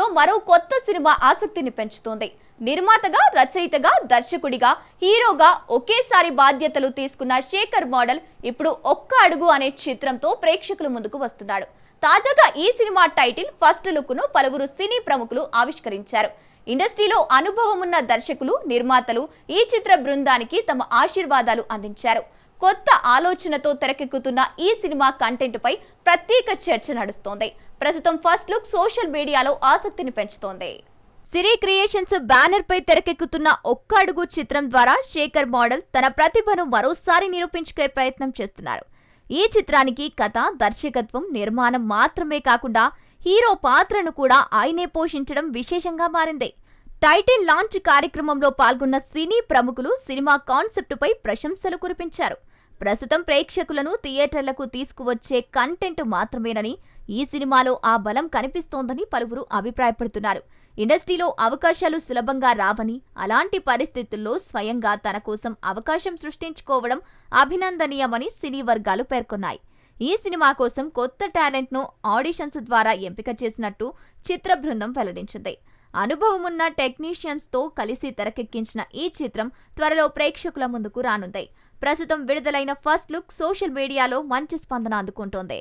లో మరో కొత్త సినిమా ఆసక్తిని పెంచుతోంది. నిర్మాతగా, రచయితగా, దర్శకుడిగా, హీరోగా ఒకేసారి బాధ్యతలు తీసుకున్న శేఖర్ మోడల్ ఇప్పుడు ఒక్క అడుగు అనే చిత్రంతో ప్రేక్షకుల ముందుకు వస్తున్నాడు. తాజాగా ఈ సినిమా టైటిల్, ఫస్ట్ లుక్ ను పలువురు సినీ ప్రముఖులు ఆవిష్కరించారు. ఇండస్ట్రీలో అనుభవం ఉన్న దర్శకులు, నిర్మాతలు ఈ చిత్ర బృందానికి తమ ఆశీర్వాదాలు అందించారు. కొత్త ఆలోచనతో తెరకెక్కుతున్న ఈ సినిమా కంటెంట్ పై ప్రత్యేక చర్చ నడుస్తోంది. ప్రస్తుతం ఫస్ట్ లుక్ సోషల్ మీడియాలో ఆసక్తిని పెంచుతోంది. సిరి క్రియేషన్స్ బ్యానర్ పై తెరకెక్కుతున్న ఒక్క అడుగు చిత్రం ద్వారా శేఖర్ మోడల్ తన ప్రతిభను మరోసారి నిరూపించుకునే ప్రయత్నం చేస్తున్నారు. ఈ చిత్రానికి కథ, దర్శకత్వం, నిర్మాణం మాత్రమే కాకుండా హీరో పాత్రను కూడా ఆయనే పోషించడం విశేషంగా మారింది. టైటిల్ లాంచ్ కార్యక్రమంలో పాల్గొన్న సినీ ప్రముఖులు సినిమా కాన్సెప్ట్ పై ప్రశంసలు కురిపించారు. ప్రస్తుతం ప్రేక్షకులను థియేటర్లకు తీసుకువచ్చే కంటెంట్ మాత్రమేనని, ఈ సినిమాలో ఆ బలం కనిపిస్తోందని పలువురు అభిప్రాయపడుతున్నారు. ఇండస్ట్రీలో అవకాశాలు సులభంగా రావని, అలాంటి పరిస్థితుల్లో స్వయంగా తన కోసం అవకాశం సృష్టించుకోవడం అభినందనీయమని సినీ వర్గాలు పేర్కొన్నాయి. ఈ సినిమా కోసం కొత్త టాలెంట్ ను ఆడిషన్స్ ద్వారా ఎంపిక చేసినట్టు చిత్ర బృందం వెల్లడించింది. అనుభవమున్న టెక్నీషియన్స్ తో కలిసి తెరకెక్కించిన ఈ చిత్రం త్వరలో ప్రేక్షకుల ముందుకు రానుంది. ప్రస్తుతం విడుదలైన ఫస్ట్ లుక్ సోషల్ మీడియాలో మంచి స్పందన అందుకుంటోంది.